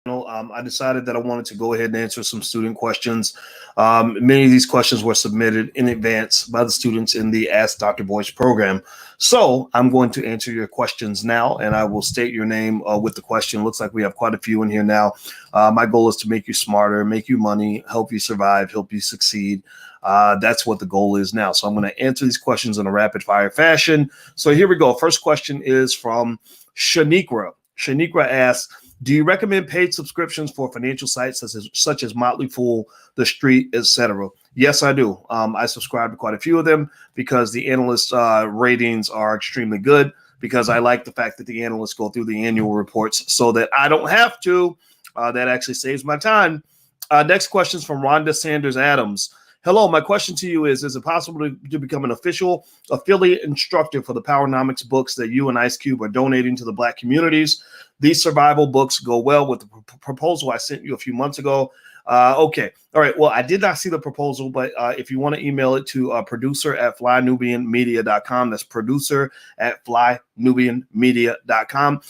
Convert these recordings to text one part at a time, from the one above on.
I decided that I wanted to go ahead and answer some student questions. Many of these questions were submitted in advance by the students in the Ask Dr. Boyce program. So I'm going to answer your questions now, and I will state your name with the question. Looks like we have quite a few in here now. My goal is to make you smarter, make you money, help you survive, help you succeed. That's what the goal is now. So I'm going to answer these questions in a rapid fire fashion. So here we go. First question is from Shaniqua. Shaniqua asks, do you recommend paid subscriptions for financial sites such as Motley Fool, The Street, etc.? Yes, I do. I subscribe to quite a few of them because the analyst ratings are extremely good, because I like the fact that the analysts go through the annual reports so that I don't have to. That actually saves my time. Next question is from Rhonda Sanders Adams. Hello, my question to you is it possible to become an official affiliate instructor for the Powernomics books that you and Ice Cube are donating to the Black communities? These survival books go well with the proposal I sent you a few months ago. Okay. All right. Well, I did not see the proposal, but if you want to email it to producer@flynubianmedia.com, that's producer@flynubianmedia.com,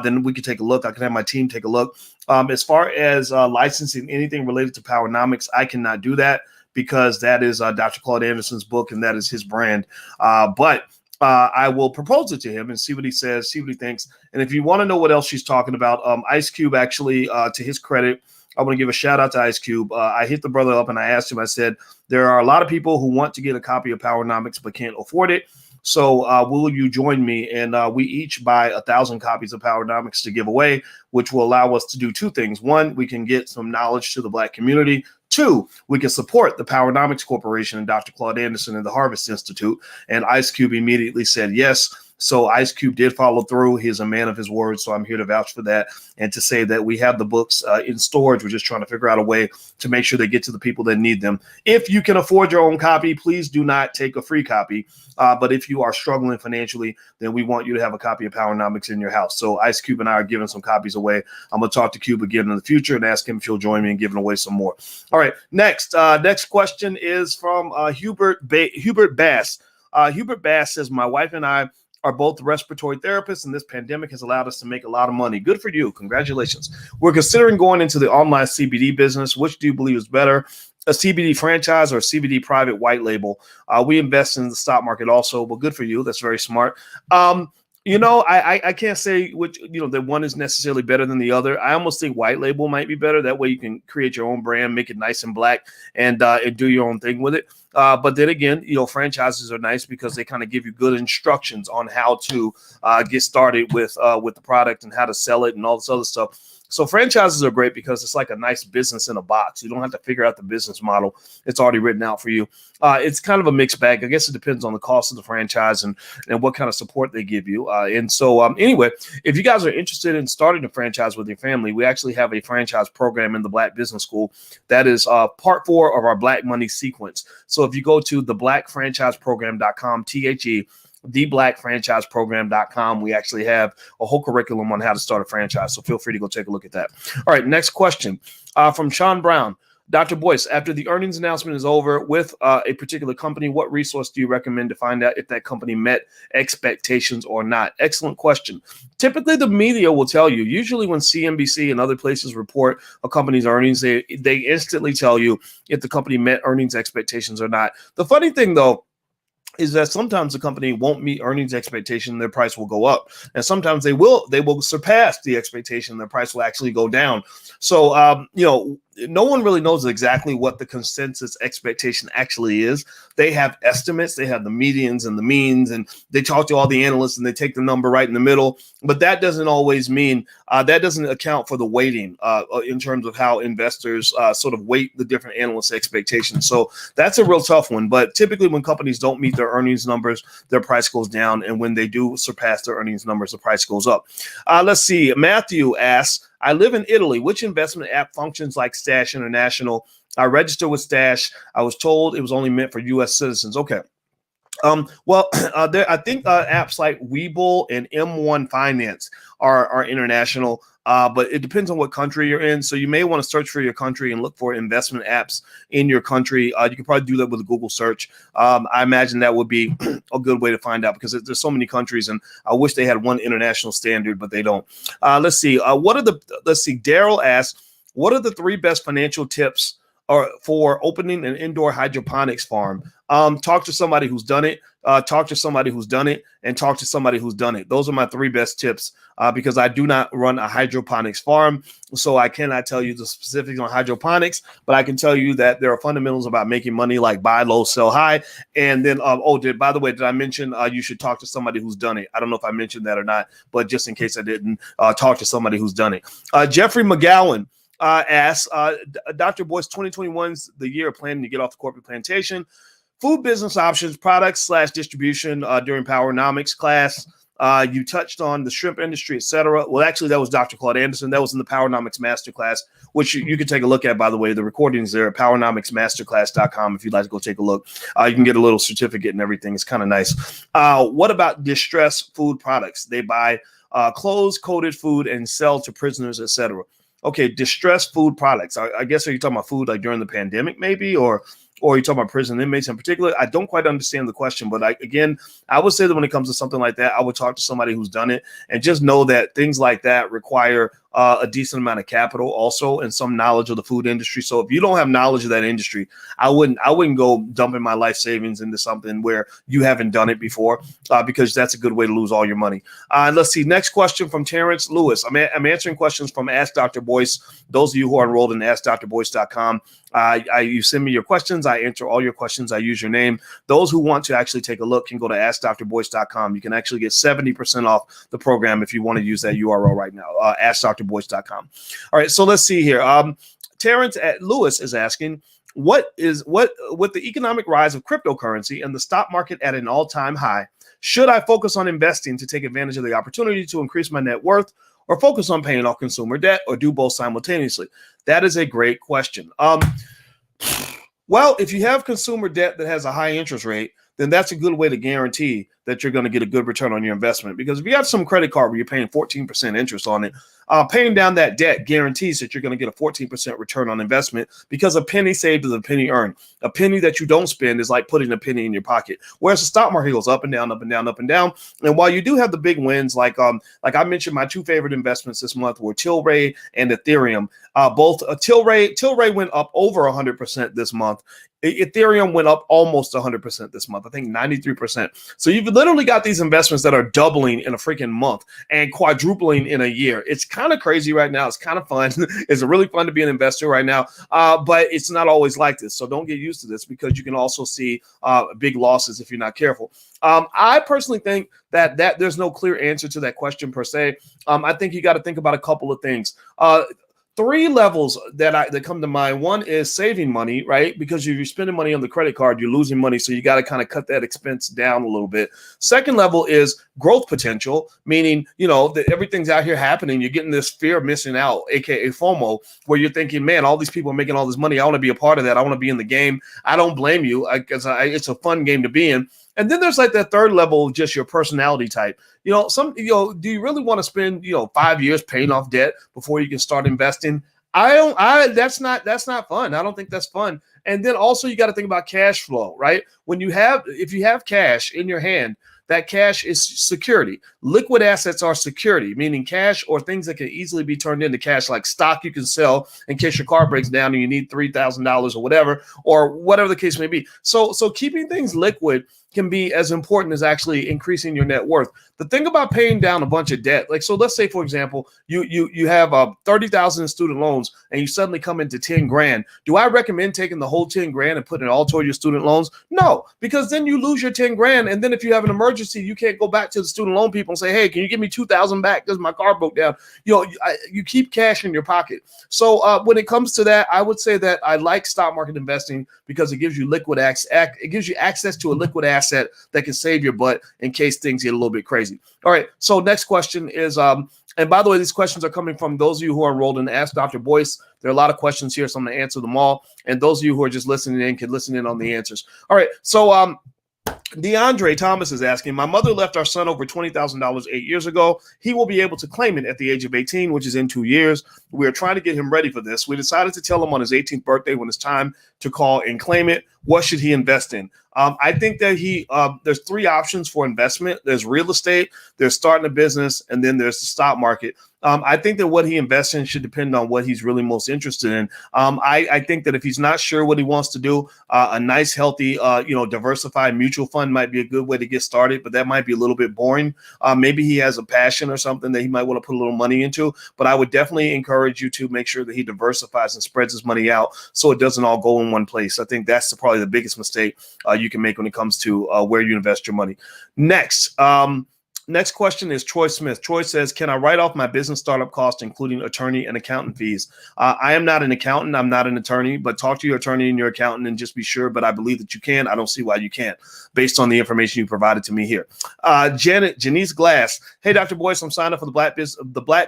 then we can take a look. I can have my team take a look. As far as licensing anything related to Powernomics, I cannot do that, because that is Dr. Claude Anderson's book and that is his brand. But I will propose it to him and see what he says, see what he thinks. And if you want to know what else she's talking about, Ice Cube actually, to his credit, I want to give a shout out to Ice Cube. I hit the brother up and I asked him, I said, there are a lot of people who want to get a copy of Powernomics but can't afford it. So will you join me? And we each buy 1,000 copies of Powernomics to give away, which will allow us to do two things. One, we can get some knowledge to the Black community. Two, we can support the Powernomics Corporation and Dr. Claude Anderson and the Harvest Institute. And Ice Cube immediately said yes. So Ice Cube did follow through. He's a man of his word, so I'm here to vouch for that and to say that we have the books in storage. We're just trying to figure out a way to make sure they get to the people that need them. If you can afford your own copy, please do not take a free copy. But if you are struggling financially, then we want you to have a copy of Powernomics in your house. So Ice Cube and I are giving some copies away. I'm going to talk to Cube again in the future and ask him if he'll join me in giving away some more. All right, next question is from Hubert Bass. Hubert Bass says, my wife and I are both respiratory therapists, and this pandemic has allowed us to make a lot of money. Good for you. Congratulations. We're considering going into the online CBD business. Which do you believe is better, a CBD franchise or a CBD private white label? We invest in the stock market also. Well, good for you. That's very smart. I can't say which, that one is necessarily better than the other. I almost think white label might be better. That way you can create your own brand, make it nice and black, and do your own thing with it. But then again, franchises are nice because they kind of give you good instructions on how to get started with the product and how to sell it and all this other stuff. So franchises are great because it's like a nice business in a box. You don't have to figure out the business model. It's already written out for you. It's kind of a mixed bag. I guess it depends on the cost of the franchise and what kind of support they give you. Anyway, if you guys are interested in starting a franchise with your family, we actually have a franchise program in the Black Business School. That is part 4 of our Black Money sequence. So if you go to theblackfranchiseprogram.com, theblackfranchiseprogram.com, we actually have a whole curriculum on how to start a franchise. So feel free to go take a look at that. All right, next question from Sean Brown. Dr. Boyce, after the earnings announcement is over with a particular company, what resource do you recommend to find out if that company met expectations or not? Excellent question. Typically, the media will tell you. Usually when CNBC and other places report a company's earnings, they instantly tell you if the company met earnings expectations or not. The funny thing, though, is that sometimes the company won't meet earnings expectation, their price will go up. And sometimes they will surpass the expectation, their price will actually go down. So, no one really knows exactly what the consensus expectation actually is. They have estimates, they have the medians and the means, and they talk to all the analysts and they take the number right in the middle. But that doesn't always mean, that doesn't account for the weighting in terms of how investors sort of weight the different analysts' expectations. So that's a real tough one. But typically when companies don't meet their earnings numbers, their price goes down. And when they do surpass their earnings numbers, the price goes up. Let's see. Matthew asks, I live in Italy. Which investment app functions like Stash International? I registered with Stash. I was told it was only meant for U.S. citizens. Okay. I think apps like Webull and M1 Finance are international. but it depends on what country you're in. So you may want to search for your country and look for investment apps in your country. You can probably do that with a Google search. I imagine that would be a good way to find out, because there's so many countries, and I wish they had one international standard, but they don't. Let's see. Daryl asks, what are the 3 best financial tips for opening an indoor hydroponics farm? Talk to somebody who's done it. Talk to somebody who's done it, and talk to somebody who's done it. Those are my 3 best tips, because I do not run a hydroponics farm, so I cannot tell you the specifics on hydroponics, but I can tell you that there are fundamentals about making money, like buy low, sell high. And then, by the way, did I mention you should talk to somebody who's done it? I don't know if I mentioned that or not, but just in case I didn't, talk to somebody who's done it. Jeffrey McGowan asks, Dr. Boyce, 2021's the year of planning to get off the corporate plantation. Food business options, products / distribution during Powernomics class. You touched on the shrimp industry, etc. Well, actually, that was Dr. Claude Anderson. That was in the Powernomics Masterclass, which you can take a look at, by the way. The recording's there at powernomicsmasterclass.com if you'd like to go take a look. You can get a little certificate and everything. It's kind of nice. What about distressed food products? They buy clothes, coated food, and sell to prisoners, etc. Okay, distressed food products. I guess, are you talking about food like during the pandemic, maybe, or are you talking about prison inmates in particular? I don't quite understand the question, but I would say that when it comes to something like that, I would talk to somebody who's done it, and just know that things like that require a decent amount of capital also, and some knowledge of the food industry. So if you don't have knowledge of that industry, I wouldn't go dumping my life savings into something where you haven't done it before, because that's a good way to lose all your money. Let's see. Next question from Terrence Lewis. I'm answering questions from Ask Dr. Boyce. Those of you who are enrolled in AskDrBoyce.com, you send me your questions. I answer all your questions. I use your name. Those who want to actually take a look can go to AskDrBoyce.com. You can actually get 70% off the program if you want to use that URL right now. AskDrBoyce.com. All right, so let's see here. Terrence Lewis is asking, with the economic rise of cryptocurrency and the stock market at an all-time high, should I focus on investing to take advantage of the opportunity to increase my net worth, or focus on paying off consumer debt, or do both simultaneously? That is a great question. Well, if you have consumer debt that has a high interest rate, then that's a good way to guarantee that you're going to get a good return on your investment. Because if you have some credit card where you're paying 14% interest on it, paying down that debt guarantees that you're going to get a 14% return on investment, because a penny saved is a penny earned. A penny that you don't spend is like putting a penny in your pocket. Whereas the stock market goes up and down, up and down, up and down. And while you do have the big wins, like I mentioned, my 2 favorite investments this month were Tilray and Ethereum. Both Tilray went up over 100% this month. Ethereum went up almost 100% this month. I think 93%. So you've literally got these investments that are doubling in a freaking month and quadrupling in a year. It's kind of crazy right now. It's kind of fun. It's really fun to be an investor right now, but it's not always like this. So don't get used to this, because you can also see big losses if you're not careful. I personally think that there's no clear answer to that question per se. I think you got to think about a couple of things. 3 levels that come to mind. One is saving money, right? Because if you're spending money on the credit card, you're losing money. So you got to kind of cut that expense down a little bit. Second level is growth potential, meaning, that everything's out here happening. You're getting this fear of missing out, AKA FOMO, where you're thinking, man, all these people are making all this money. I want to be a part of that. I want to be in the game. I don't blame you, because it's a fun game to be in. And then there's like that third level, just your personality type. Do you really want to spend, 5 years paying off debt before you can start investing? That's not fun. I don't think that's fun. And then also you got to think about cash flow, right? If you have cash in your hand, that cash is security. Liquid assets are security, meaning cash or things that can easily be turned into cash, like stock you can sell in case your car breaks down and you need $3,000 or whatever the case may be. So keeping things liquid can be as important as actually increasing your net worth. The thing about paying down a bunch of debt, so let's say, for example, you have $30,000 in student loans and you suddenly come into 10 grand. Do I recommend taking the whole 10 grand and putting it all toward your student loans? No, because then you lose your 10 grand. And then if you have an emergency, you can't go back to the student loan people and say, hey, can you give me 2,000 back because my car broke down? You keep cash in your pocket. So when it comes to that, I would say that I like stock market investing because it gives you liquid access. It gives you access to a liquid asset that can save your butt in case things get a little bit crazy. All right. So next question is, and by the way, these questions are coming from those of you who are enrolled in Ask Dr. Boyce. There are a lot of questions here, so I'm going to answer them all. And those of you who are just listening in can listen in on the answers. All right. So DeAndre Thomas is asking, my mother left our son over $20,000 8 years ago. He will be able to claim it at the age of 18, which is in 2 years. We are trying to get him ready for this. We decided to tell him on his 18th birthday when it's time to call and claim it. What should he invest in? I think that there's three options for investment. There's real estate, there's starting a business, and then there's the stock market. I think that what he invests in should depend on what he's really most interested in. I think that if he's not sure what he wants to do, a nice, healthy, diversified mutual fund might be a good way to get started, but that might be a little bit boring. Maybe he has a passion or something that he might want to put a little money into, but I would definitely encourage you to make sure that he diversifies and spreads his money out so it doesn't all go in one place. I think that's probably the biggest mistake you can make when it comes to where you invest your money. Next question is Troy Smith. Troy says, can I write off my business startup costs, including attorney and accountant fees? I am not an accountant. I'm not an attorney, but talk to your attorney and your accountant and just be sure. But I believe that you can. I don't see why you can't based on the information you provided to me here. Janice Glass. Hey, Dr. Boyce, I'm signed up for the Black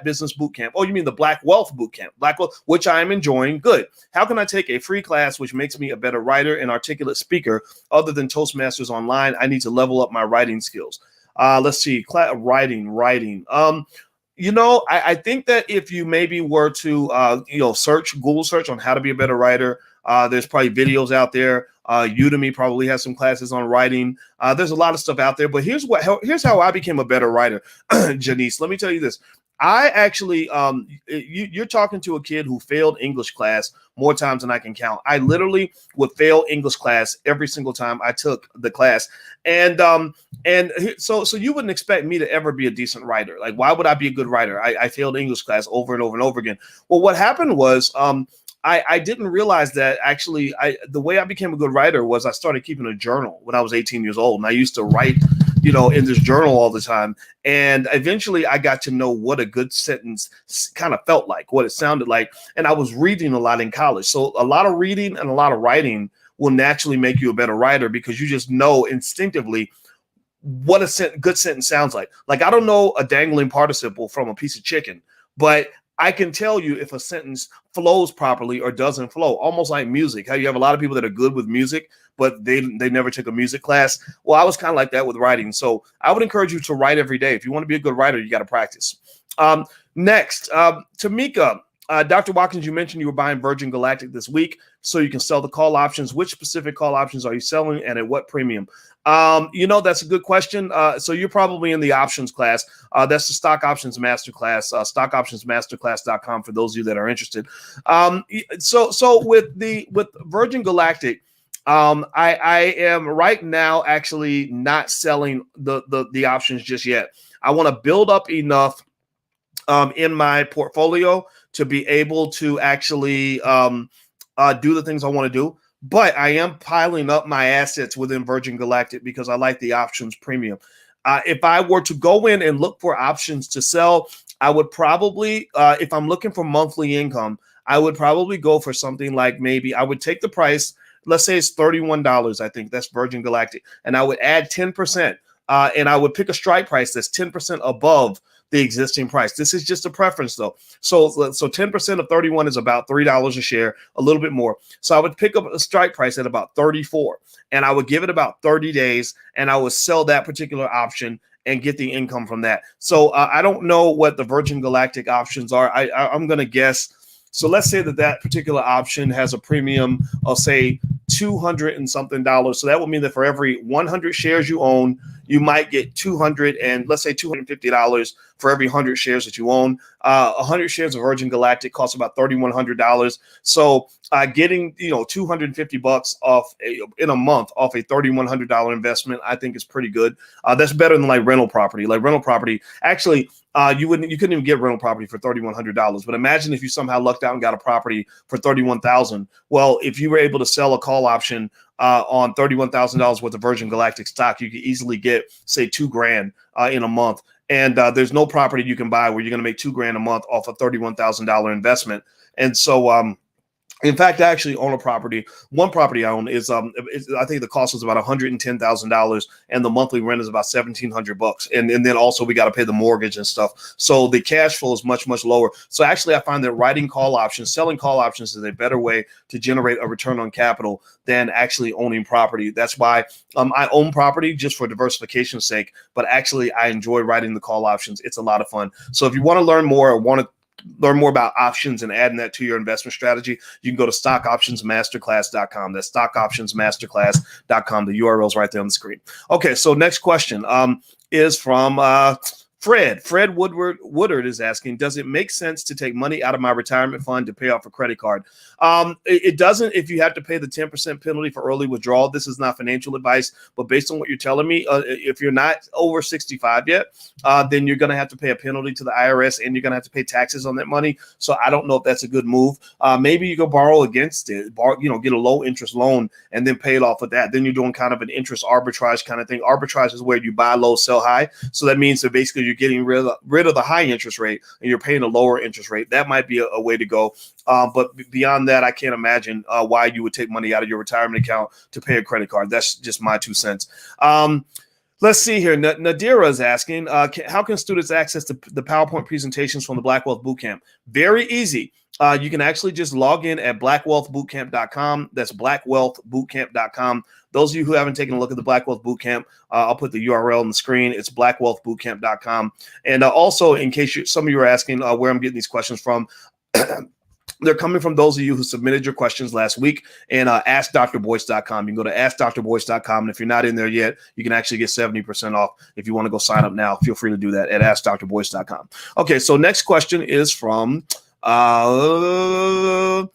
Business Bootcamp. Oh, you mean the Black Wealth Bootcamp, Black Wealth, which I am enjoying. Good. How can I take a free class which makes me a better writer and articulate speaker other than Toastmasters online? I need to level up my writing skills. Let's see, writing. I think that if you maybe were to, Google search on how to be a better writer, there's probably videos out there. Udemy probably has some classes on writing. There's a lot of stuff out there, but here's how I became a better writer. Janice, let me tell you this. I actually, you're talking to a kid who failed English class more times than I can count. I literally would fail English class every single time I took the class. And so you wouldn't expect me to ever be a decent writer. Like, why would I be a good writer? I failed English class over and over and over again. Well, what happened was, I didn't realize that actually the way I became a good writer was I started keeping a journal when I was 18 years old. And I used to write, in this journal all the time. And eventually I got to know what a good sentence kind of felt like, what it sounded like. And I was reading a lot in college. So a lot of reading and a lot of writing will naturally make you a better writer because you just know instinctively what a good sentence sounds like. Like, I don't know a dangling participle from a piece of chicken, but I can tell you if a sentence flows properly or doesn't flow, almost like music. How you have a lot of people that are good with music, but they never took a music class. Well, I was kind of like that with writing. So I would encourage you to write every day. If you want to be a good writer, you got to practice. Next, Tamika. Dr. Watkins, you mentioned you were buying Virgin Galactic this week so you can sell the call options. Which specific call options are you selling and at what premium? That's a good question. So you're probably in the options class. That's the stock options masterclass, stockoptionsmasterclass.com for those of you that are interested. So with Virgin Galactic, I am right now actually not selling the options just yet. I want to build up enough in my portfolio to be able to actually do the things I want to do. But I am piling up my assets within Virgin Galactic because I like the options premium. If I were to go in and look for options to sell, I would probably, if I'm looking for monthly income, I would probably go for something like maybe I would take the price. Let's say it's $31. I think that's Virgin Galactic. And I would add 10%. And I would pick a strike price that's 10% above the existing price. This is just a preference though. So 10% of 31 is about $3 a share, a little bit more. So I would pick up a strike price at about 34 and I would give it about 30 days and I would sell that particular option and get the income from that. So I don't know what the Virgin Galactic options are. I'm going to guess. So let's say that particular option has a premium of say $200 and something. So that would mean that for every 100 shares you own, you might get $200 and let's say $250 for every 100 shares that you own. 100 shares of Virgin Galactic costs about $3,100. So getting $250 off in a month off a $3,100 investment, I think is pretty good. That's better than like rental property. Like rental property, actually, you couldn't even get rental property for $3,100. But imagine if you somehow lucked out and got a property for $31,000. Well, if you were able to sell a call option on $31,000 worth of Virgin Galactic stock, you could easily get say $2,000 in a month. And there's no property you can buy where you're going to make $2,000 a month off a $31,000 investment. And so In fact, I actually own a property. One property I own is I think the cost was about $110,000, and the monthly rent is about $1,700. And then also we got to pay the mortgage and stuff. So the cash flow is much lower. So actually, I find that writing call options, selling call options, is a better way to generate a return on capital than actually owning property. That's why I own property just for diversification's sake. But actually, I enjoy writing the call options. It's a lot of fun. So if you want to learn more or want to learn more about options and adding that to your investment strategy, you can go to stockoptionsmasterclass.com. That's stockoptionsmasterclass.com. The URL is right there on the screen. Okay, so next question is from Fred. Fred Woodard is asking, does it make sense to take money out of my retirement fund to pay off a credit card? It doesn't if you have to pay the 10% penalty for early withdrawal. This is not financial advice, but based on what you're telling me, if you're not over 65 yet, then you're going to have to pay a penalty to the IRS, and you're going to have to pay taxes on that money. So I don't know if that's a good move. Maybe you go borrow against it, get a low interest loan and then pay it off with that. Then you're doing kind of an interest arbitrage kind of thing. Arbitrage is where you buy low, sell high. So that means that basically you're getting rid of the high interest rate and you're paying a lower interest rate. That might be a way to go. But beyond that, I can't imagine why you would take money out of your retirement account to pay a credit card. That's just my 2 cents. Let's see here. Nadira is asking, how can students access the PowerPoint presentations from the Black Wealth Bootcamp? Very easy. You can actually just log in at blackwealthbootcamp.com. That's blackwealthbootcamp.com. Those of you who haven't taken a look at the Black Wealth Bootcamp, I'll put the URL on the screen. It's blackwealthbootcamp.com. And also, in case some of you are asking where I'm getting these questions from, they're coming from those of you who submitted your questions last week and askdrboyce.com. You can go to askdrboyce.com. And if you're not in there yet, you can actually get 70% off. If you want to go sign up now, feel free to do that at askdrboyce.com. Okay, so next question is from Lashad.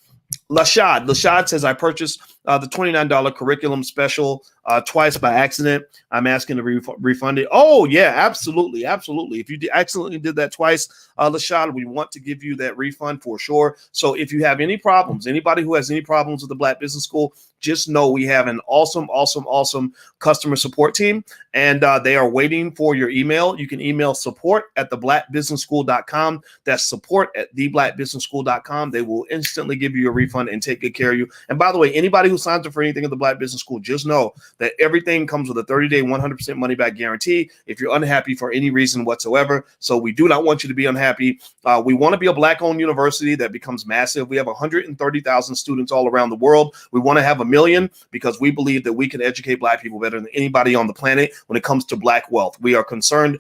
Lashad says, I purchased the $29 curriculum special twice by accident. I'm asking to refund it. Oh, yeah, absolutely. Absolutely. If you accidentally did that twice, Lashad, we want to give you that refund for sure. So if you have any problems, anybody who has any problems with the Black Business School, just know we have an awesome customer support team, and they are waiting for your email. You can email support@theblackbusinessschool.com. That's support@theblackbusinessschool.com. They will instantly give you a refund and take good care of you. And by the way, anybody who signs up for anything at the Black Business School, just know that everything comes with a 30-day, 100% money back guarantee if you're unhappy for any reason whatsoever. So we do not want you to be unhappy. We want to be a Black-owned university that becomes massive. We have 130,000 students all around the world. We want to have 1 million because we believe that we can educate Black people better than anybody on the planet when it comes to Black wealth. We are concerned,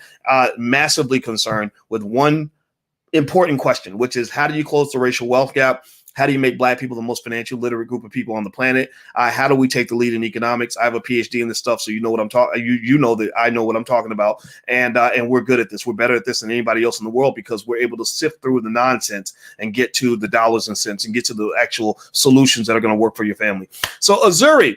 massively concerned, with one important question, which is how do you close the racial wealth gap? How do you make Black people the most financially literate group of people on the planet? How do we take the lead in economics? I have a PhD in this stuff, so you know what I'm talking. You know that I know what I'm talking about, and we're good at this. We're better at this than anybody else in the world because we're able to sift through the nonsense and get to the dollars and cents and get to the actual solutions that are going to work for your family. So, Azuri,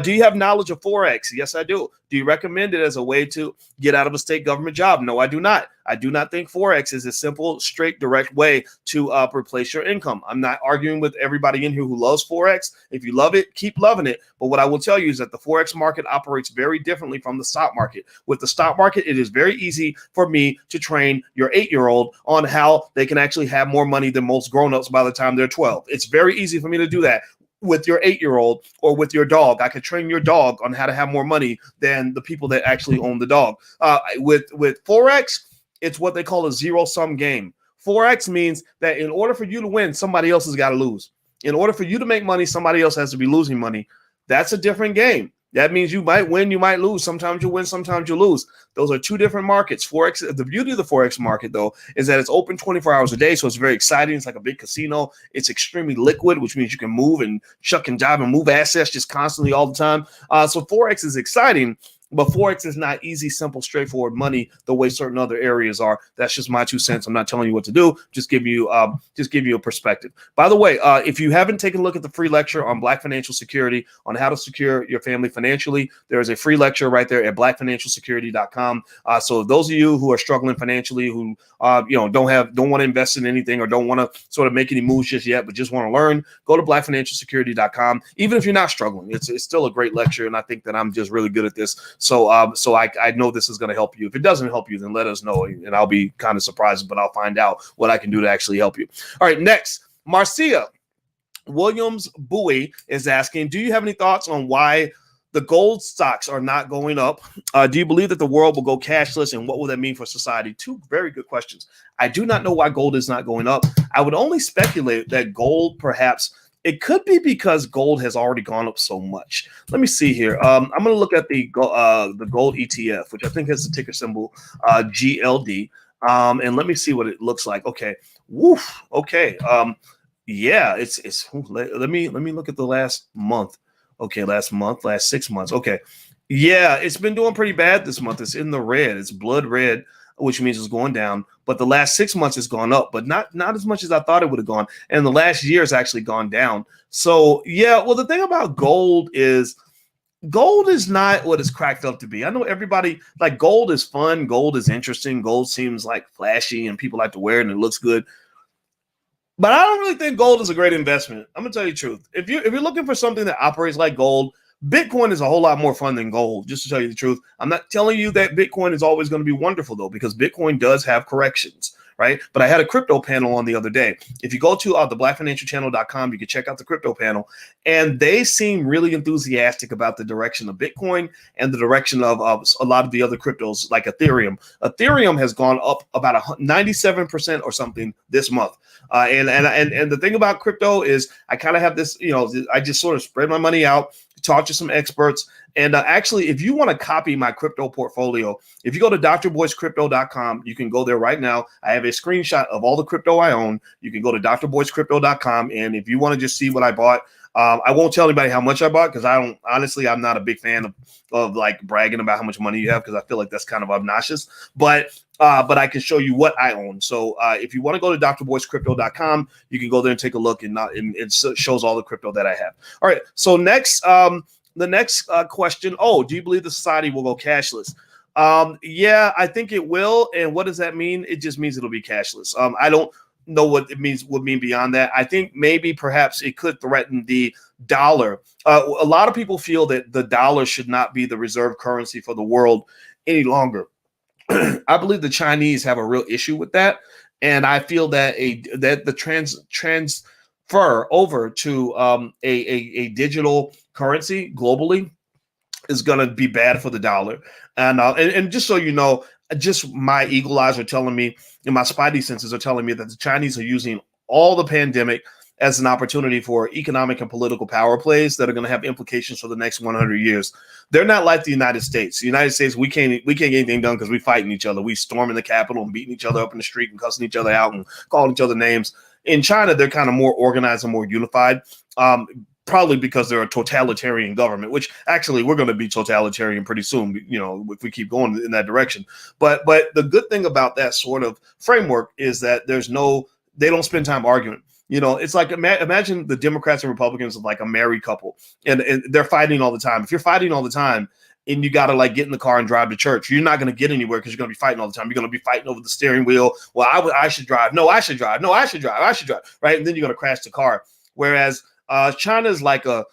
do you have knowledge of Forex? Yes, I do. Do you recommend it as a way to get out of a state government job? No, I do not. I do not think Forex is a simple, straight, direct way to replace your income. I'm not arguing with everybody in here who loves Forex. If you love it, keep loving it. But what I will tell you is that the Forex market operates very differently from the stock market. With the stock market, it is very easy for me to train your 8-year-old on how they can actually have more money than most grown-ups by the time they're 12. It's very easy for me to do that. With your 8-year-old or with your dog, I could train your dog on how to have more money than the people that actually own the dog. With Forex, it's what they call a zero-sum game. Forex means that in order for you to win, somebody else has got to lose. In order for you to make money, somebody else has to be losing money. That's a different game. That means you might win, you might lose. Sometimes you win, sometimes you lose. Those are two different markets. Forex, the beauty of the Forex market, though, is that it's open 24 hours a day, so it's very exciting. It's like a big casino. It's extremely liquid, which means you can move and shuck and jive and move assets just constantly all the time. So Forex is exciting, but Forex is not easy, simple, straightforward money the way certain other areas are. That's just my 2 cents. I'm not telling you what to do. Just give you a perspective. By the way, if you haven't taken a look at the free lecture on Black financial security, on how to secure your family financially, there is a free lecture right there at blackfinancialsecurity.com. So those of you who are struggling financially, who don't want to invest in anything or don't want to sort of make any moves just yet, but just want to learn, go to blackfinancialsecurity.com. Even if you're not struggling, it's still a great lecture, and I think that I'm just really good at this. So I know this is going to help you. If it doesn't help you, then let us know, and I'll be kind of surprised, but I'll find out what I can do to actually help you. All right, next, Marcia. Williams Bowie is asking, do you have any thoughts on why the gold stocks are not going up? Do you believe that the world will go cashless, and what will that mean for society? Two very good questions. I do not know why gold is not going up. I would only speculate that gold, perhaps, it could be because gold has already gone up so much. Let me see here. I'm going to look at the gold ETF, which I think has the ticker symbol GLD. And let me see what it looks like. Okay. Woof. Okay. Yeah, it's let me look at the last month. Okay, last 6 months. Okay. Yeah, it's been doing pretty bad this month. It's in the red. It's blood red, which means it's going down. But the last 6 months has gone up, but not as much as I thought it would have gone. And the last year has actually gone down. So yeah, well, the thing about gold is not what it's cracked up to be. I know everybody like gold is fun, gold is interesting, gold seems like flashy and people like to wear it and it looks good. But I don't really think gold is a great investment. I'm gonna tell you the truth. If you're looking for something that operates like gold, Bitcoin is a whole lot more fun than gold, just to tell you the truth. I'm not telling you that Bitcoin is always going to be wonderful, though, because Bitcoin does have corrections, right? But I had a crypto panel on the other day. If you go to the blackfinancialchannel.com, you can check out the crypto panel, and they seem really enthusiastic about the direction of Bitcoin and the direction of a lot of the other cryptos like Ethereum. Ethereum has gone up about 97% or something this month. And the thing about crypto is I kind of have this, I just sort of spread my money out, talk to some experts. And actually, if you want to copy my crypto portfolio, if you go to drboycecrypto.com, you can go there right now. I have a screenshot of all the crypto I own. You can go to drboycecrypto.com. And if you want to just see what I bought, I won't tell anybody how much I bought because I'm not a big fan of like bragging about how much money you have because I feel like that's kind of obnoxious. But I can show you what I own. So if you want to go to drboycecrypto.com, you can go there and take a look, and it shows all the crypto that I have. All right. So next, the next question. Oh, do you believe the society will go cashless? Yeah, I think it will. And what does that mean? It just means it'll be cashless. I don't know what it would mean beyond that. I think maybe perhaps it could threaten the dollar. A lot of people feel that the dollar should not be the reserve currency for the world any longer. I believe the Chinese have a real issue with that, and I feel that the transfer over to a digital currency globally is going to be bad for the dollar. And just so you know, just my eagle eyes are telling me, and my spidey senses are telling me that the Chinese are using all the pandemic as an opportunity for economic and political power plays that are going to have implications for the next 100 years. They're not like the United States. The United States, we can't get anything done because we fighting each other. We storming the Capitol and beating each other up in the street and cussing each other out and calling each other names. In China, they're kind of more organized and more unified, probably because they're a totalitarian government, which actually we're going to be totalitarian pretty soon, if we keep going in that direction. But the good thing about that sort of framework is that they don't spend time arguing. It's like imagine the Democrats and Republicans are like a married couple, and they're fighting all the time. If you're fighting all the time and you got to like get in the car and drive to church, you're not going to get anywhere because you're going to be fighting all the time. You're going to be fighting over the steering wheel. Well, I should drive. No, I should drive. No, I should drive. I should drive. Right. And then you're going to crash the car. Whereas China is like a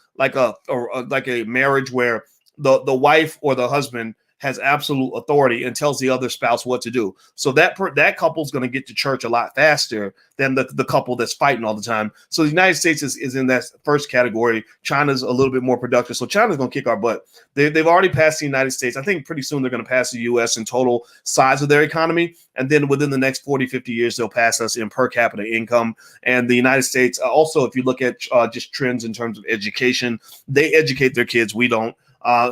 marriage where the wife or the husband has absolute authority and tells the other spouse what to do. So that couple's going to get to church a lot faster than the couple that's fighting all the time. So the United States is in that first category. China's a little bit more productive. So China's going to kick our butt. They've already passed the United States. I think pretty soon they're going to pass the U.S. in total size of their economy. And then within the next 40, 50 years, they'll pass us in per capita income. And the United States, also, if you look at just trends in terms of education, they educate their kids. We don't.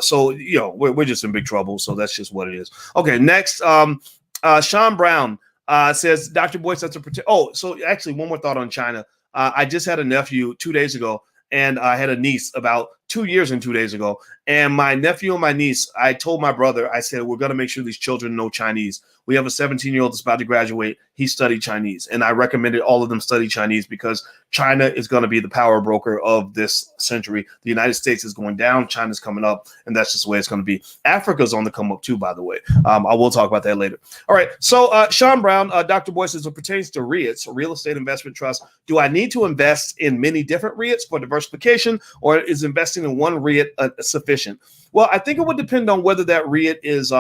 So we're just in big trouble. So that's just what it is. Okay, next, Sean Brown says, Dr. Boyce, so actually one more thought on China. I just had a nephew 2 days ago, and I had a niece about 2 years and 2 days ago. And my nephew and my niece, I told my brother, I said, we're going to make sure these children know Chinese. We have a 17-year-old that's about to graduate. He studied Chinese, and I recommended all of them study Chinese because China is going to be the power broker of this century. The United States is going down. China's coming up, and that's just the way it's going to be. Africa's on the come up too, by the way. I will talk about that later. All right. So Sean Brown, Dr. Boyce, as it pertains to REITs, real estate investment trust, do I need to invest in many different REITs for diversification, or is investing in one REIT sufficient? Well, I think it would depend on whether that REIT is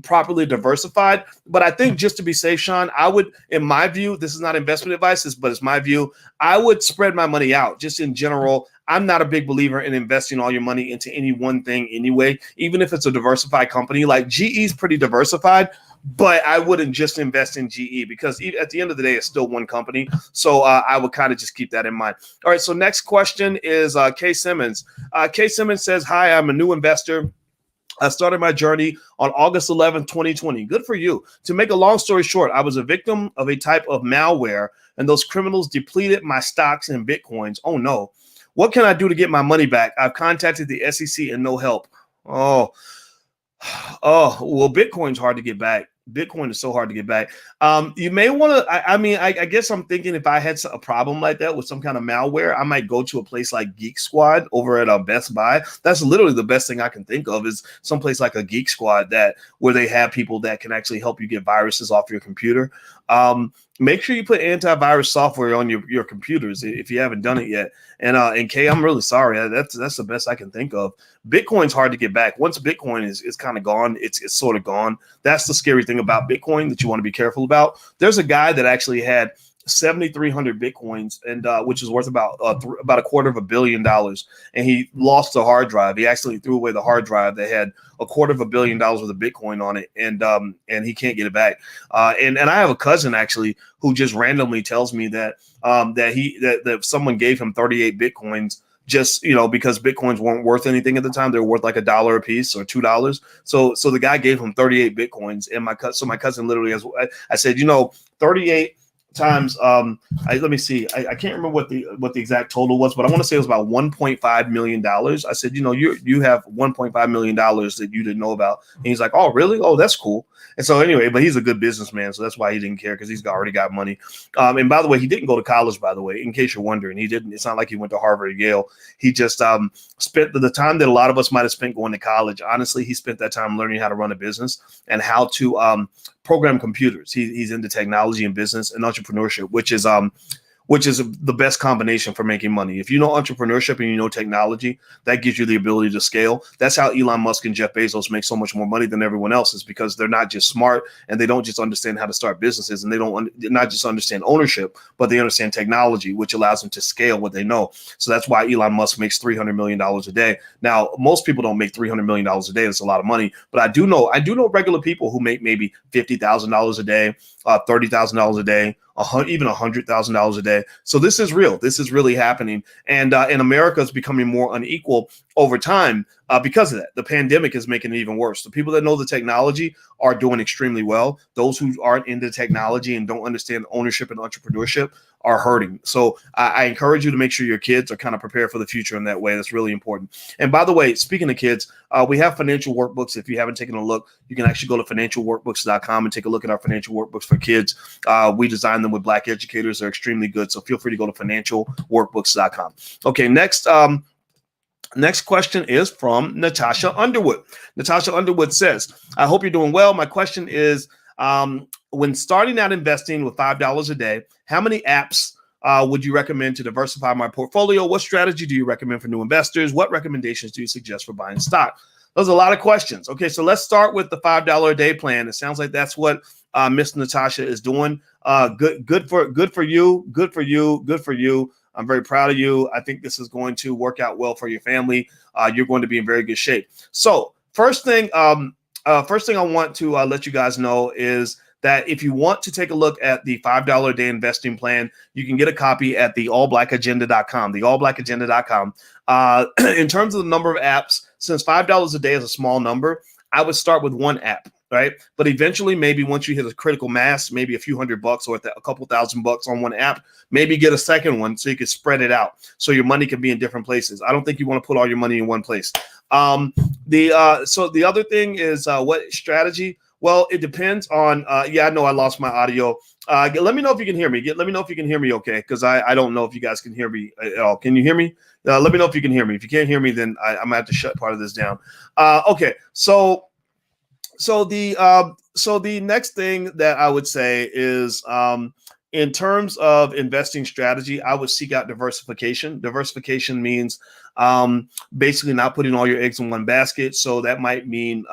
properly diversified. But I think just to be safe, Sean, I would, in my view, this is not investment advice, but it's my view, I would spread my money out just in general. I'm not a big believer in investing all your money into any one thing anyway, even if it's a diversified company. Like GE is pretty diversified, but I wouldn't just invest in GE because at the end of the day, it's still one company. So I would kind of just keep that in mind. All right, so next question is Kay Simmons. Kay Simmons says, hi, I'm a new investor. I started my journey on August 11th, 2020. Good for you. To make a long story short, I was a victim of a type of malware, and those criminals depleted my stocks and Bitcoins. Oh, no. What can I do to get my money back? I've contacted the SEC and no help. Oh, well, Bitcoin's hard to get back. Bitcoin is so hard to get back. You may want to, I guess I'm thinking if I had a problem like that with some kind of malware, I might go to a place like Geek Squad over at Best Buy. That's literally the best thing I can think of is someplace like a Geek Squad where they have people that can actually help you get viruses off your computer. Make sure you put antivirus software on your computers if you haven't done it yet. And Kay, I'm really sorry. That's the best I can think of. Bitcoin's hard to get back. Once Bitcoin is kind of gone, it's sort of gone. That's the scary thing about Bitcoin that you want to be careful about. There's a guy that actually had 7,300 Bitcoins, and which is worth about $250 million. And he lost the hard drive. He actually threw away the hard drive that had $250 million worth of Bitcoin on it, and he can't get it back. And I have a cousin actually who just randomly tells me that someone gave him 38 Bitcoins just because Bitcoins weren't worth anything at the time. They were worth like $1 a piece or $2. So the guy gave him 38 Bitcoins, and my cousin literally has. I said, 38 times let me see, I can't remember what the exact total was, but I want to say it was about $1.5 million. I said, you have $1.5 million that you didn't know about. And he's like, oh really? Oh, that's cool. And so anyway, but he's a good businessman, so that's why he didn't care, because he's already got money. And by the way, he didn't go to college, by the way, in case you're wondering. He didn't. It's not like he went to Harvard or Yale. He just spent the time that a lot of us might have spent going to college. Honestly, he spent that time learning how to run a business and how to program computers. He's into technology and business and entrepreneurship, which is the best combination for making money. If you know entrepreneurship and you know technology, that gives you the ability to scale. That's how Elon Musk and Jeff Bezos make so much more money than everyone else, is because they're not just smart and they don't just understand how to start businesses, and they don't not just understand ownership, but they understand technology, which allows them to scale what they know. So that's why Elon Musk makes $300 million a day. Now, most people don't make $300 million a day. That's a lot of money, but I do know regular people who make maybe $50,000 a day, $30,000 a day, even $100,000 a day. So this is real. This is really happening. And America is becoming more unequal over time because of that. The pandemic is making it even worse. The people that know the technology are doing extremely well. Those who aren't into technology and don't understand ownership and entrepreneurship are hurting. So I encourage you to make sure your kids are kind of prepared for the future in that way. That's really important. And by the way, speaking of kids, we have financial workbooks. If you haven't taken a look, you can actually go to financialworkbooks.com and take a look at our financial workbooks for kids. We designed them with Black educators. They're extremely good. So feel free to go to financialworkbooks.com. Okay, next question is from Natasha Underwood. Natasha Underwood says, I hope you're doing well. My question is, when starting out investing with $5 a day, how many apps would you recommend to diversify my portfolio? What strategy do you recommend for new investors? What recommendations do you suggest for buying stock? Those are a lot of questions. Okay, so let's start with the $5 a day plan. It sounds like that's what Miss Natasha is doing. Good for you. Good for you. I'm very proud of you. I think this is going to work out well for your family. You're going to be in very good shape. So first thing I want to let you guys know is that if you want to take a look at the $5 a day investing plan, you can get a copy at the allblackagenda.com, theallblackagenda.com. In terms of the number of apps, since $5 a day is a small number, I would start with one app, right? But eventually, maybe once you hit a critical mass, maybe a few $100 or a couple $1,000 on one app, maybe get a second one so you can spread it out so your money can be in different places. I don't think you want to put all your money in one place. So the other thing is what strategy? Well, it depends on, I know I lost my audio. Let me know if you can hear me. Let me know if you can hear me okay, because I don't know if you guys can hear me at all. Can you hear me? Let me know if you can hear me. If you can't hear me, then I'm going to have to shut part of this down. Okay, so the next thing that I would say is In terms of investing strategy, I would seek out diversification. Diversification means basically not putting all your eggs in one basket. So that might mean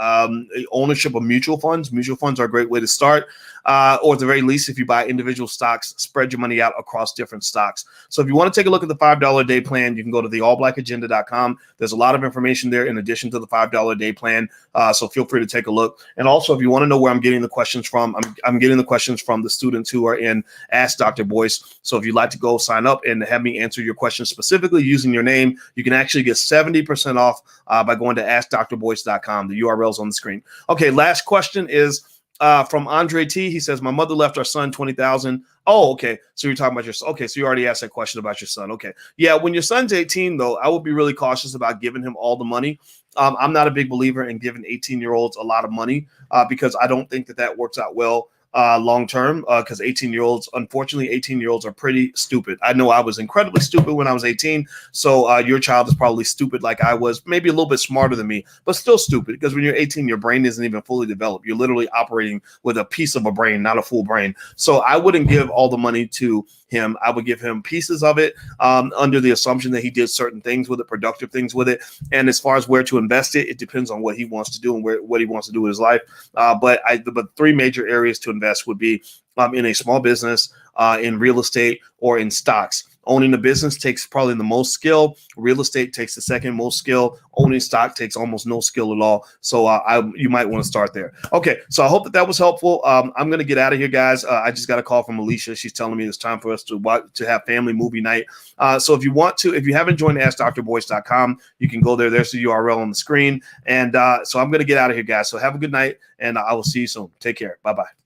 ownership of mutual funds. Mutual funds are a great way to start. Or at the very least, if you buy individual stocks, spread your money out across different stocks. So if you want to take a look at the $5 a day plan, you can go to theallblackagenda.com. There's a lot of information there in addition to the $5 a day plan. So feel free to take a look. And also, if you want to know where I'm getting the questions from, I'm getting the questions from the students who are in Ask Dr. Boyce. So if you'd like to go sign up and have me answer your questions specifically using your name, you can actually get 70% off by going to askdrboyce.com. The URL's on the screen. Okay, last question is from Andre T. He says, my mother left our son $20,000. Oh, okay. So you're talking about your son. Okay, so you already asked that question about your son. Okay. Yeah, when your son's 18, though, I would be really cautious about giving him all the money. I'm not a big believer in giving 18-year-olds a lot of money because I don't think that works out well long term, because 18-year-olds, unfortunately, 18-year-olds are pretty stupid. I know I was incredibly stupid when I was 18. So your child is probably stupid like I was, maybe a little bit smarter than me, but still stupid, because when you're 18, your brain isn't even fully developed. You're literally operating with a piece of a brain, not a full brain. So I wouldn't give all the money to him. I would give him pieces of it under the assumption that he did certain things with it, productive things with it. And as far as where to invest it, it depends on what he wants to do and what he wants to do with his life. But three major areas to invest would be in a small business, in real estate, or in stocks. Owning a business takes probably the most skill. Real estate takes the second most skill. Owning stock takes almost no skill at all. So you might want to start there. Okay, so I hope that was helpful. I'm going to get out of here, guys. I just got a call from Alicia. She's telling me it's time for us to have family movie night. So if you haven't joined AskDrBoyce.com, you can go there. There's the URL on the screen. And so I'm going to get out of here, guys. So have a good night, and I will see you soon. Take care. Bye-bye.